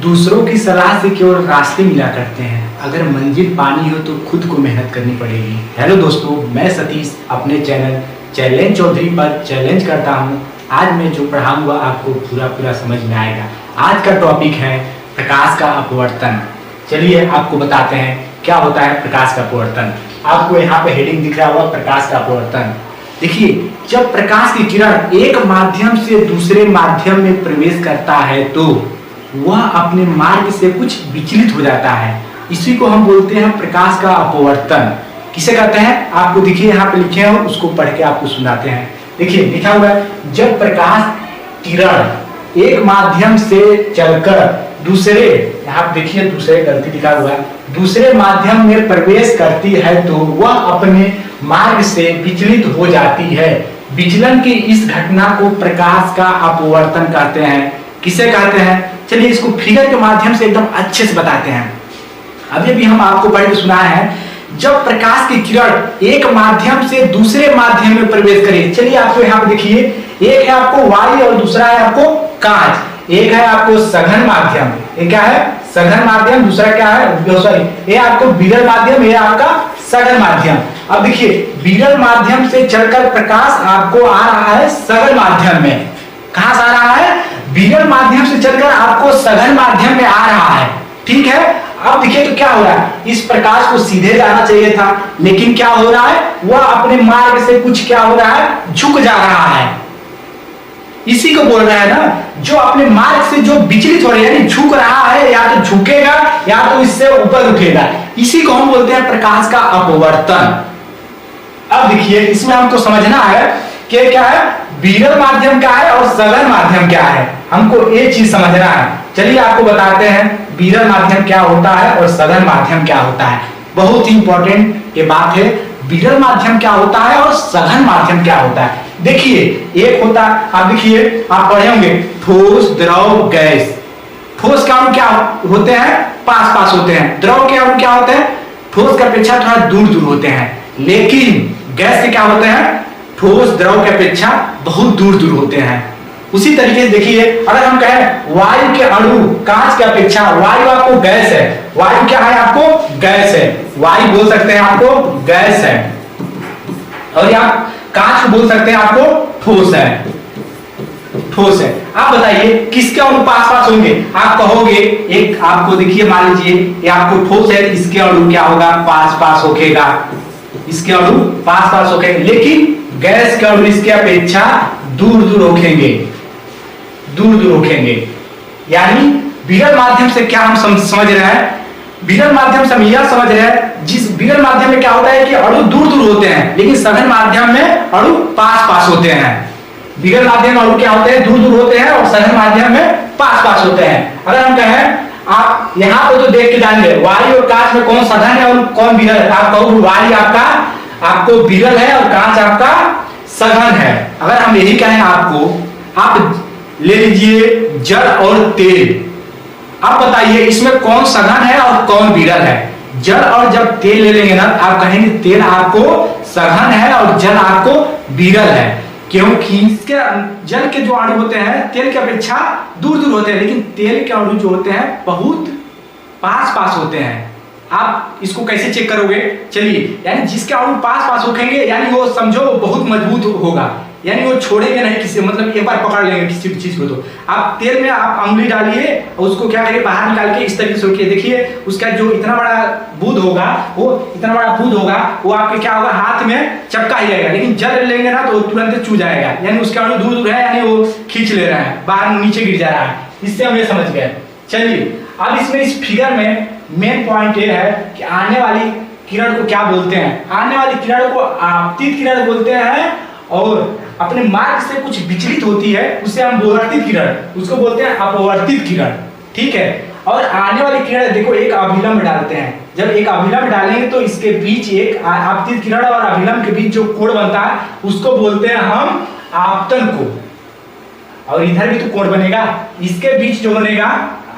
दूसरों की सलाह से केवल रास्ते मिला करते हैं, अगर मंजिल पानी हो तो खुद को मेहनत करनी पड़ेगी। हेलो दोस्तों, मैं सतीश अपने चैनल चैलेंज चौधरी पर चैलेंज करता हूं। आज मैं जो पढ़ाऊंगा आपको पूरा समझ में आएगा। आज का टॉपिक है प्रकाश का अपवर्तन। चलिए आपको बताते हैं क्या होता है प्रकाश का अपवर्तन। आपको यहाँ पे हेडिंग दिख रहा होगा, प्रकाश का अपवर्तन। देखिए, जब प्रकाश की किरण एक माध्यम से दूसरे माध्यम में प्रवेश करता है तो वह अपने मार्ग से कुछ विचलित हो जाता है। इसी को हम बोलते हैं प्रकाश का अपवर्तन। किसे कहते हैं? आपको देखिए यहाँ पे लिखे हैं, उसको पढ़ के आपको सुनाते हैं। देखिए लिखा हुआ है, जब प्रकाश किरण एक माध्यम से चलकर दूसरे, यहाँ देखिए दूसरे गलती लिखा हुआ है, दूसरे माध्यम में प्रवेश करती है तो वह अपने मार्ग से विचलित हो जाती है। विचलन की इस घटना को प्रकाश का अपवर्तन कहते हैं। किसे कहते हैं? चलिए इसको फिगर के माध्यम से एकदम अच्छे से बताते हैं। अभी भी हम आपको पढ़ के सुनाए हैं, जब प्रकाश की किरण एक माध्यम से दूसरे माध्यम में प्रवेश करे। चलिए आपको यहाँ पे देखिए, एक है आपको वायु और दूसरा है आपको कांच। एक है आपको सघन माध्यम, ये क्या है? सघन माध्यम। दूसरा क्या है? सॉरी, ये आपको विरल माध्यम, ये आपका सघन माध्यम। अब देखिए, विरल माध्यम से चलकर प्रकाश आपको आ रहा है सघन माध्यम में। कहां से आ रहा है? विरल माध्यम से चलकर आपको सघन माध्यम में आ रहा है। ठीक है, अब देखिए तो क्या हो रहा है, इस प्रकाश को सीधे जाना चाहिए था, लेकिन क्या हो रहा है, वह अपने मार्ग से कुछ क्या हो रहा है, झुक जा रहा है। इसी को बोल रहा है ना, जो अपने मार्ग से जो विचलित हो रहा है, यानी झुक रहा है, या तो झुकेगा या तो इससे ऊपर उठेगा। इसी को हम बोलते हैं प्रकाश का अपवर्तन। अब देखिए, इसमें हमको समझना है कि क्या है, विरल माध्यम क्या है और सघन माध्यम क्या है। हमको एक चीज समझना है। चलिए आपको बताते हैं विरल माध्यम क्या होता है और सघन माध्यम क्या होता है। बहुत ही इंपॉर्टेंट ये बात है, विरल माध्यम क्या होता है और सघन माध्यम क्या होता है। देखिए, एक होता है, आप देखिए, आप पढ़े होंगे ठोस, द्रव, गैस। ठोस के अणु क्या होते हैं? पास होते हैं। द्रव के अणु क्या होते हैं? ठोस की अपेक्षा थोड़ा दूर होते हैं। लेकिन गैस के क्या होते हैं? ठोस द्रव की अपेक्षा बहुत दूर होते हैं। उसी तरीके से देखिए, अगर हम कहें वायु के अणु कांच की अपेक्षा, वायु आपको गैस है, वायु क्या है? आपको गैस है। वायु बोल सकते हैं आपको गैस है, और या कांच को बोल सकते हैं आपको ठोस है। ठोस है। आप बताइए किसके अणु पास होंगे? आप कहोगे, एक आपको देखिए, मान लीजिए ये आपको ठोस है, इसके अणु क्या होगा? पास होकेगा। इसके अणु पास होकेंगे, लेकिन गैस के अणु इसके अपेक्षा दूर होखेंगे, दूर होखेंगे। यानी विरल माध्यम से क्या हम समझ रहे हैं? विरल माध्यम से हम यह समझ रहे हैं, जिस विरल माध्यम में क्या होता है कि अणु दूर होते हैं, लेकिन सघन माध्यम में अणु पास होते हैं। विरल माध्यम में अणु क्या होते हैं? दूर होते हैं, और सघन माध्यम में पास होते हैं। अगर हम कहें, आप यहाँ पे तो देख के जानेंगे वायु और कांच में कौन सघन है और कौन विरल है। आप कहो वायु आपको विरल है और कांच आपका सघन है। अगर हम यही कहें आपको, आप ले लीजिए जल और तेल। आप बताइए इसमें कौन सघन है और कौन विरल है? जल और जब तेल ले लेंगे ना, आप कहेंगे तेल आपको सघन है और जल आपको विरल है, क्योंकि इसके जल के जो अणु होते हैं तेल की अपेक्षा दूर होते हैं, लेकिन तेल के अणु जो होते हैं बहुत पास होते हैं। आप इसको कैसे चेक करोगे? चलिए, यानी जिसके अणु पास होखेंगे, यानी वो समझो बहुत मजबूत होगा, यानी वो छोड़ेंगे नहीं किसी, मतलब एक बार पकड़ लेंगे किसी भी चीज को। तो आप तेल में आप अंगुली डालिए और उसको क्या करिए, बाहर निकाल के इस तरीके से रखिए। देखिए उसका जो इतना बड़ा बूंद होगा, वो आपके क्या होगा, हाथ में चपका ही रहेगा। लेकिन जल लेंगे ना तो तुरंत चू जाएगा, यानी उसके अणु दूर है, यानी वो खींच ले रहा है, बाहर नीचे गिर जा रहा है। इससे हम ये समझ गए। चलिए, अब इसमें इस फिगर में मेन पॉइंट ये है कि आने वाली किरण को क्या बोलते हैं? आने वाली किरण को आपतित किरण बोलते हैं, और अपने मार्ग से कुछ विचलित होती है उसे हम विवर्तित किरण, उसको बोलते हैं अपवर्तित किरण। ठीक है, और आने वाली किरण देखो एक अभिलंब डालते हैं। जब एक अभिलंब डालेंगे तो इसके बीच एक आपतित किरण और अभिलंब के बीच जो कोण बनता है उसको बोलते हैं हम आपतन कोण। और इधर भी तो कोण बनेगा, इसके बीच जो बनेगा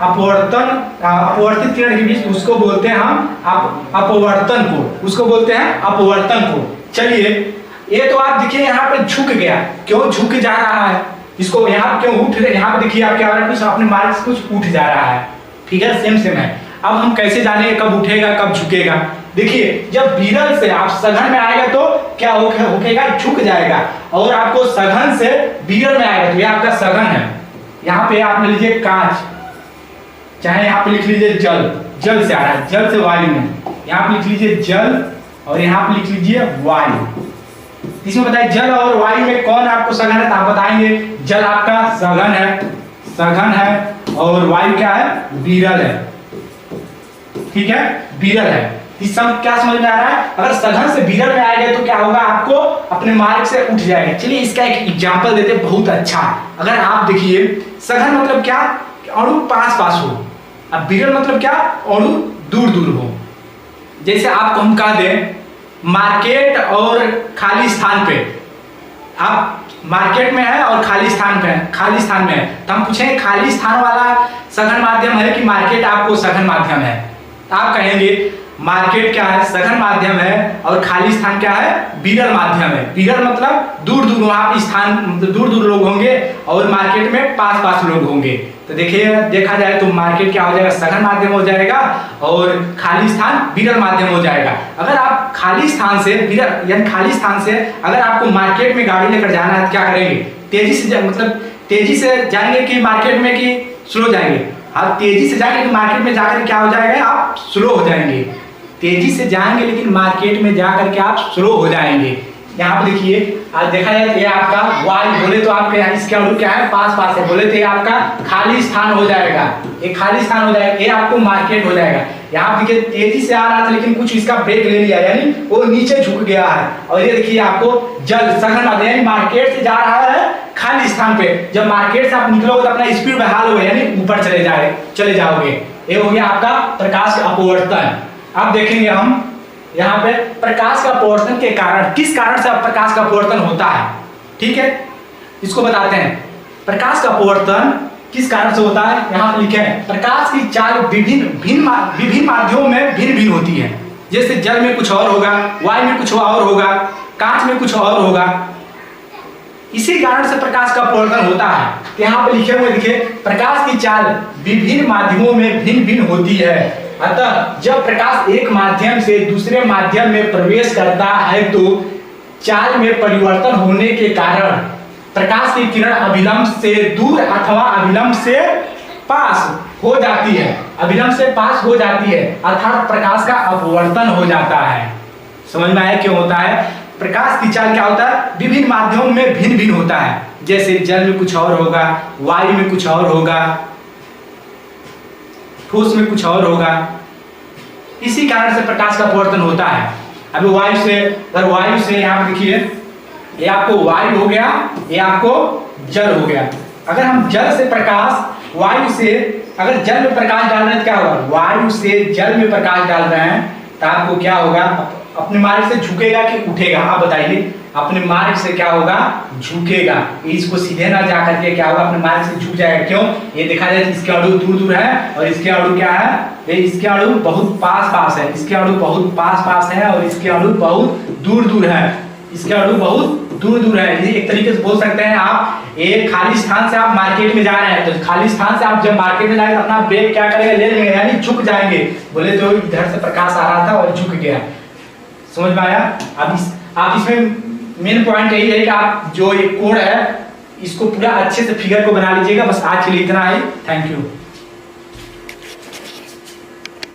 अपवर्तित किरण के बीच, उसको बोलते हैं हम अपवर्तन कोण, उसको बोलते हैं अपवर्तन कोण। चलिए, ये तो आप देखिए यहाँ पे झुक गया, क्यों झुक जा रहा है? इसको यहाँ क्यों उठ रहे? यहाँ पे देखिए आप क्या हो रहा है, कुछ अपने मार्ग से कुछ उठ जा रहा है। फिगर सेम सेम है। अब हम कैसे जानेंगे कब उठेगा कब झुकेगा? देखिए, जब विरल से आप सघन में आएगा तो क्या होगा, झुक जाएगा। और आपको सघन से विरल में आएगा तो ये आपका सघन है। यहाँ पे आप लीजिए कांच, चाहे यहाँ पे लिख लीजिए जल, जल से आ रहा है, जल से वायु में, यहाँ पे लिख लीजिए जल और यहाँ पे लिख लीजिए वायु। इसमें बताइए जल और वायु में कौन आपको सघन है? तो आप बताएंगे जल आपका सघन है, सघन है, और वायु क्या है? विरल है। ठीक है, विरल है। इस सब क्या समझ में आ रहा है? अगर सघन से विरल में आएगा तो क्या होगा, आपको अपने मार्ग से उठ जाएगा। चलिए इसका एक एग्जांपल देते, बहुत अच्छा। अगर आप देखिए, सघन मतलब क्या, अणु पास पास हो, अब विरल मतलब क्या, अणु दूर दूर हो। जैसे आपको हम कह दें मार्केट और खाली स्थान पे, आप मार्केट में है और खाली स्थान पे है, खाली स्थान में है, तो हम पूछें खाली स्थान वाला सघन माध्यम है कि मार्केट आपको सघन माध्यम है? आप कहेंगे मार्केट क्या है, सघन माध्यम है, और खाली स्थान क्या है, विरल माध्यम है। विरल मतलब दूर दूर वहां पे स्थान, दूर दूर लोग होंगे, और मार्केट में पास पास लोग होंगे। तो देखिए, देखा जाए तो मार्केट क्या हो जाएगा, सघन माध्यम हो जाएगा, और खाली स्थान विरल माध्यम हो जाएगा। अगर आप खाली स्थान से विरल, यानी खाली स्थान से अगर आपको मार्केट में गाड़ी लेकर जाना है तो क्या करेंगे, तेजी से मतलब तेजी से जाएंगे कि मार्केट में कि स्लो जाएंगे? आप तेजी से जाएंगे तो मार्केट में जाकर क्या हो जाएगा, आप स्लो हो जाएंगे। तेजी से जाएंगे लेकिन मार्केट में जाकर के आप स्लो हो जाएंगे। यहाँ पे देखिए, आज देखा जाए तो ये आपका वायु, बोले तो आपके इसके अणु क्या है, पास पास है, बोले तो ये आपका खाली स्थान हो जाएगा, ये खाली स्थान हो जाएगा, ये आपको मार्केट हो जाएगा। यहाँ देखिए तेजी से आ रहा था लेकिन कुछ इसका ब्रेक ले लिया, यानी वो नीचे झुक गया है। और ये देखिए आपको जल, सघन माध्यम, यानी मार्केट से जा रहा है खाली स्थान पे, जब मार्केट से आप निकलोगे तो अपना स्पीड बढ़ा लोगे, यानी ऊपर चले जाओगे। ये हो गया आपका प्रकाश का अपवर्तन। अब देखेंगे हम यहाँ पे प्रकाश का अपवर्तन के कारण, किस कारण से प्रकाश का अपवर्तन होता है। ठीक है, इसको बताते हैं। प्रकाश का अपवर्तन किस कारण से होता है, यहाँ पे लिखे हैं प्रकाश की चाल विभिन्न माध्यमों में भिन्न भिन्न होती है। जैसे जल में कुछ और होगा, वायु में कुछ और होगा, कांच में कुछ और होगा। इसी कारण से प्रकाश का अपवर्तन होता है। यहाँ पे लिखे हुए देखिए, प्रकाश की चाल विभिन्न माध्यमों में भिन्न भिन्न होती है। अतः जब प्रकाश एक माध्यम से दूसरे माध्यम में प्रवेश करता है तो चाल में परिवर्तन होने के कारण प्रकाश की किरण अभिलंब से दूर अथवा अभिलंब से पास हो जाती है, अभिलंब से पास हो जाती है, अर्थात प्रकाश का अपवर्तन हो जाता है। समझ में आया क्यों होता है? प्रकाश की चाल क्या होता है, विभिन्न माध्यमों में भिन्न भिन्न होता है। जैसे जल में कुछ और होगा, वायु में कुछ और होगा, ठोस में कुछ और होगा। इसी कारण से प्रकाश का अपवर्तन होता है। अभी वायु से, अगर वायु से यहाँ देखिए, ये आपको वायु हो गया, ये आपको जल हो गया। अगर हम जल से प्रकाश, वायु से अगर जल में प्रकाश डाल रहे हैं तो क्या होगा, वायु से जल में प्रकाश डाल रहे हैं तो आपको क्या होगा, अपने मार्ग से झुकेगा कि उठेगा? आप बताइए, अपने मार्ग से क्या होगा, झुकेगा। इसको सीधे ना जा करके क्या होगा, अपने मार्ग से झुक जाएगा। क्यों? ये देखा जाए इसके अणु दूर दूर है और इसके अणु क्या है, ये इसके अणु बहुत पास पास है, इसके अणु बहुत पास पास है, और इसके अणु बहुत दूर दूर है, इसके अणु बहुत दूर दूर है। ये एक तरीके से बोल सकते हैं आप, एक खाली स्थान से आप मार्केट में जा रहे हैं तो खाली स्थान से आप जब मार्केट में जाएंगे तो अपना ब्रेक क्या करेंगे, ले लेंगे, यानी झुक जाएंगे। बोले तो इधर से प्रकाश आ रहा था और झुक गया। समझ में आया? अब आप इसमें मेन पॉइंट यही है कि आप जो ये कोड है इसको पूरा अच्छे से फिगर को बना लीजिएगा। बस आज के लिए इतना ही। Thank you.